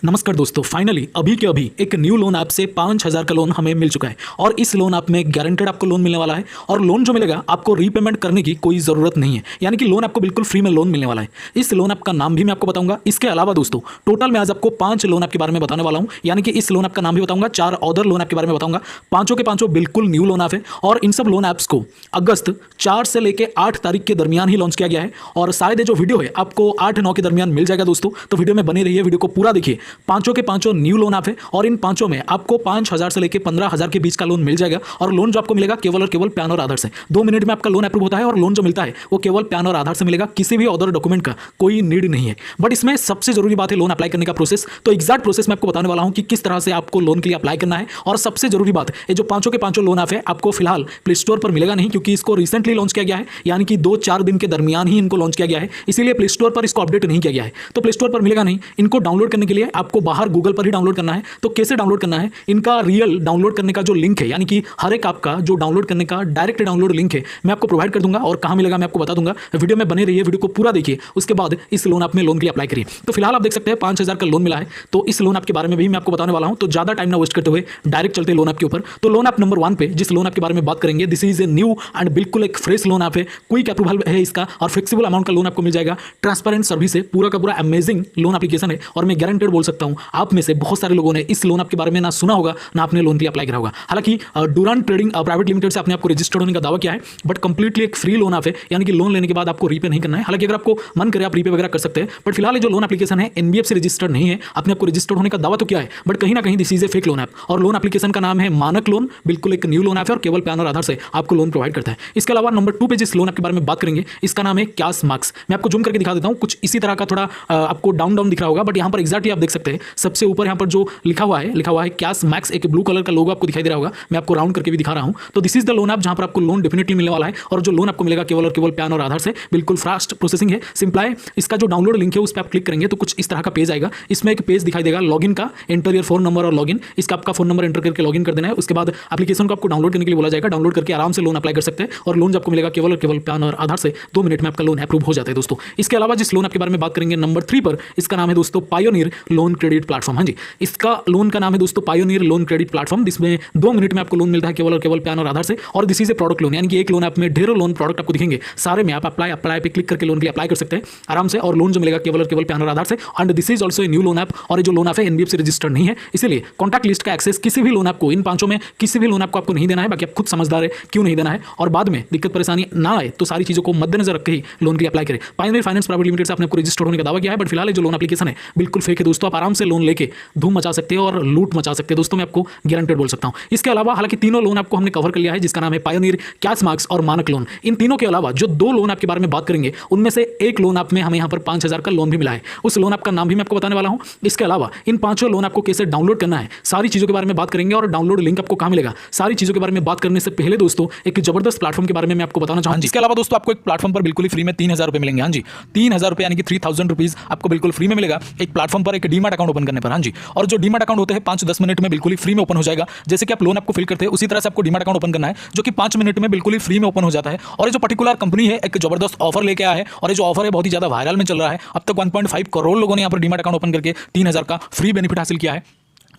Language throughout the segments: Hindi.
नमस्कार दोस्तों, फाइनली अभी के अभी एक न्यू लोन ऐप से 5,000 का लोन हमें मिल चुका है और इस लोन ऐप में गारंटेड आपको लोन मिलने वाला है और लोन जो मिलेगा आपको रीपेमेंट करने की कोई ज़रूरत नहीं है, यानी कि लोन आपको बिल्कुल फ्री में लोन मिलने वाला है। इस लोन ऐप का नाम भी मैं आपको बताऊंगा। इसके अलावा दोस्तों टोटल मैं आज आपको 5 लोन ऐप के बारे में बताने वाला हूं, यानी कि इस लोन ऐप का नाम भी बताऊंगा, 4 अदर लोन ऐप के बारे में बताऊंगा। पांचों के पांचों बिल्कुल न्यू लोन ऐप है और इन सब लोन ऐप्स को अगस्त 4 से लेकर 8 तारीख के दरमियान ही लॉन्च किया गया है और शायद ये जो वीडियो है आपको 8-9 के दरमियान मिल जाएगा दोस्तों। तो वीडियो में बने रहिए, वीडियो को पूरा देखिए। पांचों के पांचों न्यू लोन ऐप है और इन पांचों में आपको 5,000 से लेकर 15,000 के बीच का लोन मिल जाएगा और लोन जो आपको मिलेगा केवल और केवल पैन और आधार से। 2 मिनट में आपका लोन अप्रूव होता है और लोन जो मिलता है वो केवल पैन और आधार से मिलेगा, किसी भी अदर डॉक्यूमेंट का कोई नीड नहीं है। बट इसमें सबसे जरूरी बात है लोन अप्लाई करने का प्रोसेस। तो एग्जैक्ट प्रोसेस मैं आपको बताने वाला हूं कि किस तरह से आपको लोन के लिए अप्लाई करना है। और सबसे जरूरी बात, ये जो पांचों के पांचों लोन ऐप है आपको फिलहाल प्ले स्टोर पर मिलेगा नहीं, क्योंकि इसको रिसेंटली लॉन्च किया गया है, यानी कि 2-4 दिन के दरमियान ही इनको लॉन्च किया गया है, इसीलिए प्ले स्टोर पर इसको अपडेट नहीं किया गया है। तो प्ले स्टोर पर मिलेगा नहीं। इनको डाउनलोड करने के लिए आपको बाहर गूगल पर ही डाउनलोड करना है। तो कैसे डाउनलोड करना है, इनका रियल डाउनलोड करने का जो लिंक है, यानी कि हर एक ऐप का जो डाउनलोड करने का डायरेक्ट डाउनलोड लिंक है मैं आपको प्रोवाइड कर दूंगा और कहां मिलेगा मैं आपको बता दूंगा। वीडियो में बने रहिए, वीडियो को पूरा देखिए, उसके बाद इस लोन ऐप में लोन के लिए अप्लाई करिए। तो फिलहाल आप देख सकते हैं 5,000 का लोन मिला है, तो इस लोन ऐप के बारे में भी मैं आपको बताने वाला हूं। तो ज्यादा टाइम ना वेस्ट करते हुए डायरेक्ट चलते लोन ऐप के ऊपर। तो लोन ऐप नंबर 1 पे जिस लोन ऐप के बारे में बात करेंगे, this is a new and बिल्कुल एक फ्रेश लोन ऐप है। क्विक अप्रूवल है इसका और फ्लेक्सिबल अमाउंट का लोन आपको मिल जाएगा। ट्रांसपेरेंट सर्विस है, पूरा का पूरा अमेजिंग लोन एप्लीकेशन है और मैं गारंटेड बोल सकता हूं आप में से बहुत सारे लोगों ने इस लोन ऐप के बारे में ना सुना होगा ना आपने लोन के लिए अप्लाई करा होगा। हालांकि डूरांड ट्रेडिंग प्राइवेट लिमिटेड से आपने आपको रजिस्टर्ड होने का दावा किया है, बट कंप्लीटली एक फ्री लोन ऐप है, यानी कि लोन लेने के बाद आपको रीपे नहीं करना है। हालांकि अगर आपको मन करे आप रीपे वगैरह कर सकते हैं, बट फिलहाल जो लोन एप्लीकेशन है एनबीएफसी रजिस्टर्ड नहीं है। आपने आपको रजिस्टर्ड होने का दावा तो किया है, बट कहीं ना कहीं this is a fake loan app और लोन एप्लीकेशन का नाम है मानक लोन। बिल्कुल एक न्यू लोन ऐप है और केवल पैन और आधार से आपको लोन प्रोवाइड करता है। इसके अलावा नंबर 2 पे जिस लोन ऐप के बारे में बात करेंगे, इसका नाम है कैश मैक्स। मैं आपको जूम करके दिखा देता हूं, कुछ इसी तरह का थोड़ा आपको डाउन डाउन दिख रहा होगा, बट यहाँ पर एक्जैक्टली आप देख सकते हैं सबसे ऊपर यहाँ पर जो लिखा हुआ है कैश मैक्स, एक ब्लू कलर का लोगो आपको दिखाई दे रहा होगा। मैं आपको राउंड करके भी दिखा रहा हूं। तो this is the loan app जहां पर आपको लोन डेफिनेटली मिलने वाला है और जो लोन आपको मिलेगा केवल और केवल पैन और आधार से। बिल्कुल फास्ट प्रोसेसिंग है, सिंपल है। इसका जो डाउनलोड लिंक है उस पर आप क्लिक करेंगे तो कुछ इस तरह का पेज आएगा। इसमें एक पेज दिखाई देगा लॉगिन का, एंटर योर फोन नंबर और लॉगिन। इसका आपका फोन नंबर एंटर करके लॉगिन कर देना है। उसके बाद एप्लीकेशन को आपको डाउनलोड करने के लिए बोला जाएगा। डाउनलोड करके आराम से लोन अप्लाई कर सकते हैं और लोन आपको मिलेगा केवल और केवल पैन और आधार से। 2 मिनट में आपका लोन अप्रूव हो जाता है दोस्तों। इसके अलावा जिस लोन ऐप के बारे में बात करेंगे नंबर 3 पर, इसका नाम है दोस्तों पायोनियर लोन क्रेडिट प्लेटफॉर्म। हाँ जी, इसका लोन का नाम है दोस्तों पायोनियर लोन क्रेडिट प्लेटफॉर्म, जिसमें 2 मिनट में आपको लोन मिलता है केवल और केवल पैन और आधार से। और this is a product loan, यानी कि एक लोन ऐप में ढेरों लोन प्रोडक्ट आपको दिखेंगे, सारे में आप अप्लाई पे क्लिक करके लोन के लिए अप्लाई कर सकते हैं आराम से और लोन जो मिलेगा केवल और केवल पैन और आधार से। And this is also a new loan app और ये जो लोन ऐप है एनबीएफसी रजिस्टर्ड नहीं है, इसलिए कॉन्टैक्ट लिस्ट का एक्सेस किसी भी लोन ऐप को, इन पांचों में किसी भी लोन ऐप को आपको नहीं देना है। बाकी आप खुद समझदार है क्यों नहीं देना है, और बाद में दिक्कत परेशानी ना आए तो सारी चीजों को मद्देनजर रख के ही लोन के लिए अप्लाई करें। पायोनियर फाइनेंस प्राइवेट लिमिटेड से आपने आपको रजिस्टर्ड होने का दावा किया है, बट फिलहाल जो लोन एप्लीकेशन है बिल्कुल फेक है दोस्तों। आप आराम से लोन लेके धूम मचा सकते हैं और लूट मचा सकते हैं दोस्तों, मैं आपको गारंटेड बोल सकता हूं। इसके अलावा हालांकि तीनों लोन आपको हमने कवर कर लिया है, जिसका नाम है पायोनियर, कैश मैक्स और मानक लोन। इन तीनों के अलावा जो 2 लोन ऐप के बारे में बात करेंगे उनमें से एक लोन ऐप में हमें यहाँ पर 5,000 का लोन भी मिला है। उस लोन ऐप का नाम भी मैं आपको बताने वाला हूँ। इसके अलावा इन 5 लोन आपको कैसे डाउनलोड करना है, सारी चीजों के बारे में बात करेंगे और डाउनलोड लिंक आपको कहाँ मिलेगा, सारी चीजों के बारे में बात करने से पहले दोस्तों एक जबरदस्त प्लेटफॉर्म के बारे में मैं आपको बताना चाहूंगा। इसके अलावा दोस्तों आपको एक प्लेटफॉर्म पर बिल्कुल फ्री में 3,000 रुपए मिलेंगे। हाँ जी, 3,000 रुपए यानी कि 3,000 रुपीज आपको बिल्कुल फ्री में मिलेगा एक प्लेटफॉर्म पर, एक डीमैट अकाउंट ओपन करने पर। हाँ जी, और जो डीमैट अकाउंट होते हैं 5-10 मिनट में बिल्कुल ही फ्री में ओपन हो जाएगा। जैसे कि आप लोन आपको फिल करते हैं उसी तरह से आपको डीमैट अकाउंट ओपन करना है, जो कि 5 मिनट में बिल्कुल ही फ्री में ओपन हो जाता है। और ये जो पर्टिकुलर कंपनी है एक जबरदस्त ऑफर लेके आया है और ये जो ऑफर है बहुत ही ज्यादा वायरल में चल रहा है। अब तक 1.5 करोड़ लोगों ने यहाँ पर डीमैट अकाउंट ओपन करके 3,000 का फ्री बेनिफिट हासिल किया है।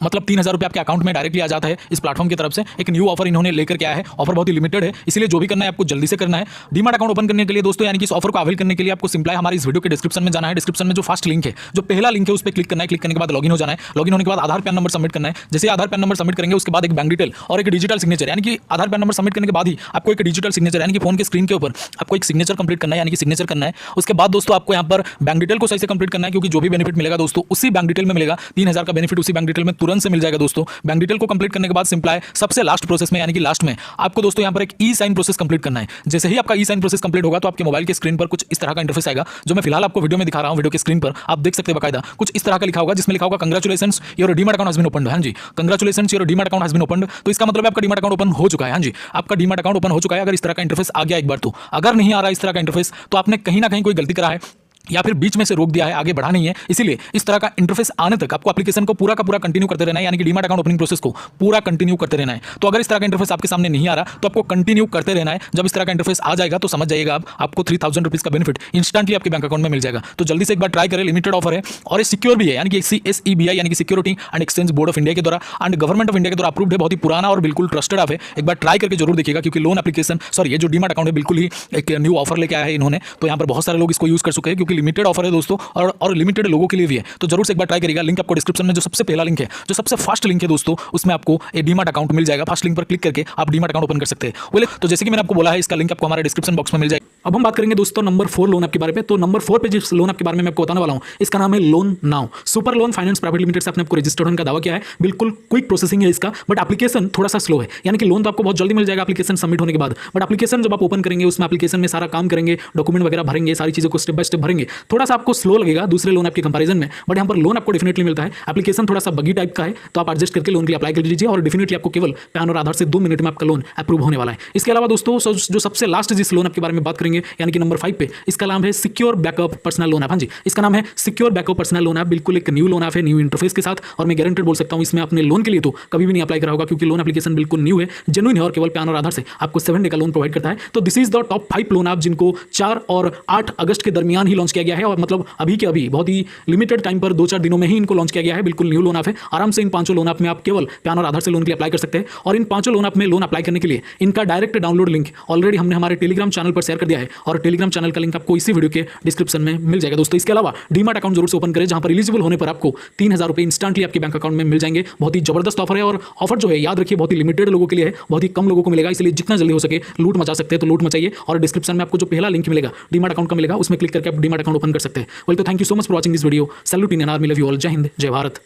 मतलब 3,000 रुपये आपके अकाउंट में डायरेक्टली आ जाता है इस प्लेटफॉर्म की तरफ से। एक न्यू ऑफर इन्होंने लेकर के आया है, ऑफर बहुत ही लिमिटेड है, इसलिए जो भी करना है आपको जल्दी से करना है। डीमैट अकाउंट ओपन करने के लिए दोस्तों, यानी कि इस ऑफर को अवेल करने के लिए आपको सिंपल हमारे इस वीडियो के डिस्क्रिप्शन में जाना है। डिस्क्रिप्शन में जो फर्स्ट लिंक है, जो पहला लिंक है उस पर क्लिक करना है। क्लिक करने के बाद लॉगिन हो जाना है। लॉगिन होने के बाद आधार पैन नंबर सबमिट करना है। जैसे आधार पैन नंबर सबमिट करेंगे उसके बाद एक बैंक डिटेल और एक डिजिटल सिग्नेचर, यानी कि आधार पैन नंबर सबमिट करने के बाद ही आपको एक डिजिटल सिग्नेचर, यानी कि फोन के स्क्रीन के ऊपर आपको एक सिग्नेचर कंप्लीट करना है, यानी कि सिग्नेचर करना है। उसके बाद दोस्तों आपको यहाँ पर बैंक डिटेल को सही से कंप्लीट करना है, क्योंकि जो भी बेनिफिट मिलेगा दोस्तों उसी बैंक डिटेल में मिलेगा। 3,000 का बेनिफिट उसी बैंक डिटेल में तुरंत से मिल जाएगा दोस्तों। बैंक डिटेल को कंप्लीट करने के बाद सिंपल है सबसे लास्ट प्रोसेस में, यानी कि लास्ट में आपको दोस्तों यहां पर एक ई साइन प्रोसेस कंप्लीट करना है। जैसे ही आपका ई साइन प्रोसेस कंप्लीट होगा तो आपके मोबाइल के स्क्रीन पर कुछ इस तरह का इंटरफेस आएगा, जो मैं फिलहाल आपको वीडियो में दिखा रहा हूं। वीडियो के स्क्रीन पर आप देख सकते हैं बकायदा कुछ इस तरह का लिखा होगा, जिसमें लिखा होगा congratulations your demat account has been opened. हां जी, congratulations your demat account has been opened. तो इसका मतलब आपका डीमैट अकाउंट ओपन हो चुका है। हां जी, आपका डीमैट अकाउंट ओपन हो चुका है। अगर इस तरह का इंटरफेस आ गया एक बार तो, अगर नहीं आ रहा इस तरह का इंटरफेस तो आपने कहीं ना कहीं कोई गलती करा है, या फिर बीच में से रोक दिया है, आगे बढ़ा नहीं है। इसीलिए इस तरह का इंटरफेस आने तक आपको एप्लीकेशन को पूरा का पूरा कंटिन्यू करते रहना है, यानी कि डीमैट अकाउंट ओपनिंग प्रोसेस को पूरा कंटिन्यू करते रहना है। तो अगर इस तरह का इंटरफेस आपके सामने नहीं आ रहा तो आपको कंटिन्यू करते रहना है। जब इस तरह का इंटरफेस आ जाएगा तो समझ जाइएगा आपको 3000 रुपीज का बेनिफिट इंस्टेंटली आपके बैंक अकाउंट में मिल जाएगा। तो जल्दी से एक बार ट्राई करें, लिमिटेड ऑफर है और ये सिक्योर भी है, यानी कि SEBI यानी कि security and exchange board of India के द्वारा एंड गवर्नमेंट ऑफ इंडिया के द्वारा अप्रूव्ड है। बहुत ही पुराना और बिल्कुल ट्रस्टेड ऐप है। एक बार ट्राई करके जरूर देखिएगा, क्योंकि लोन एप्लीकेशन ये जो डीमैट अकाउंट है बिल्कुल ही एक न्यू ऑफर लेके आया है इन्होंने। तो यहाँ पर बहुत सारे लोग इसको यूज कर चुके हैं, क्योंकि लिमिटेड ऑफर है दोस्तों और लिमिटेड लोगों के लिए भी है। तो जरूर से एक बार ट्राई करिएगा। लिंक आपको डिस्क्रिप्शन में जो सबसे पहला लिंक है, जो सबसे फर्स्ट लिंक है दोस्तों, उसमें आपको एक डीमैट अकाउंट मिल जाएगा। फर्स्ट लिंक पर क्लिक करके आप डीमैट अकाउंट ओपन कर सकते हैं। बोले तो जैसे कि मैंने आपको बोला है, इसका लिंक आपको हमारे डिस्क्रिप्शन बॉक्स में मिल जाएगा। अब हम बात करेंगे दोस्तों नंबर 4 लोन ऐप के बारे में। तो नंबर 4 पे जिस लोन ऐप के बारे में मैं आपको बताने वाला हूं, इसका नाम है loan now. Super loan finance private limited से आपने आपको रजिस्टर्ड होने का दावा किया है। बिल्कुल क्विक प्रोसेसिंग है इसका, बट एप्लीकेशन थोड़ा सा स्लो है। यानी कि लोन तो आपको बहुत जल्दी मिल जाएगा एप्लीकेशन सबमिट होने के बाद, बट एप्लीकेशन जब आप ओपन करेंगे, उसमें एप्लीकेशन में सारा काम करेंगे, डॉक्यूमेंट वगैरह भरेंगे, सारी चीज़ों को स्टेप बाय स्टेप भरेंगे, थोड़ा सा आपको स्लो लगेगा दूसरे लोन ऐप के कंपैरिजन में। बट यहाँ पर लोन आपको डेफिनेटली मिलता है। एप्लीकेशन थोड़ा सा बगी टाइप का है, तो आप एडजस्ट करके लोन के लिए अप्लाई कर लीजिए और डेफिनेटली आपको केवल पैन और आधार से 2 मिनट में आपका लोन अप्रूव होने वाला है। इसके अलावा दोस्तों जो सबसे लास्ट जिस लोन ऐप के बारे में बात करेंगे, यानी कि नंबर 5 पे, इसका नाम है secure backup personal loan app. हाँ जी, इसका नाम है secure backup personal loan app. बिल्कुल एक न्यू लोन ऐप है, न्यू इंटरफेस के साथ, और मैं गारंटेड बोल सकता हूँ इसमें अपने लोन के लिए तो कभी भी नहीं अप्लाई करा होगा, क्योंकि लोन एप्लीकेशन बिल्कुल न्यू है, जेन्युइन है और केवल पैन और आधार से आपको 7 डे का लोन प्रोवाइड करता है। तो this is the top 5 loan app जिनको 4 और 8 अगस्त के दरमियान ही लॉन्च किया गया है, और मतलब अभी के अभी बहुत ही लिमिटेड टाइम पर 2-4 दिनों में ही इनको लॉन्च किया गया है। बिल्कुल न्यू लोन ऐप है। आराम से इन 5 लोन ऐप में आप केवल पैन और आधार से लोन के लिए अप्लाई कर सकते हैं। और इन 5 लोन ऐप में लोन अप्लाई करने के लिए इनका डायरेक्ट डाउनलोड लिंक ऑलरेडी हमने हमारे टेलीग्राम चैनल पर शेयर कर दिया है, और टेलीग्राम चैनल का लिंक आपको इसी वीडियो के डिस्क्रिप्शन में मिल जाएगा दोस्तों। इसके अलावा डीमैट अकाउंट जरूर से ओपन करें, जहां पर एलिजिबल होने पर आपको 3000 रुपये इंस्टेंटली आपके बैंक अकाउंट में मिल जाएंगे। बहुत ही जबरदस्त ऑफर है, और ऑफर जो है याद रखिए बहुत ही लिमिटेड लोगों के लिए है, बहुत ही कम लोगों को मिलेगा। इसलिए जितना जल्दी हो सके लूट मचा सकते हैं तो लूट मचाइए, और डिस्क्रिप्शन में आपको जो पहला लिंक मिलेगा डीमैट अकाउंट का मिलेगा, उसमें क्लिक करके आप डीमैट अकाउंट ओपन कर सकते हैं। वेल, तो thank you so much for watching this video. Salute in an army, love you all. जय हिंद, जय भारत।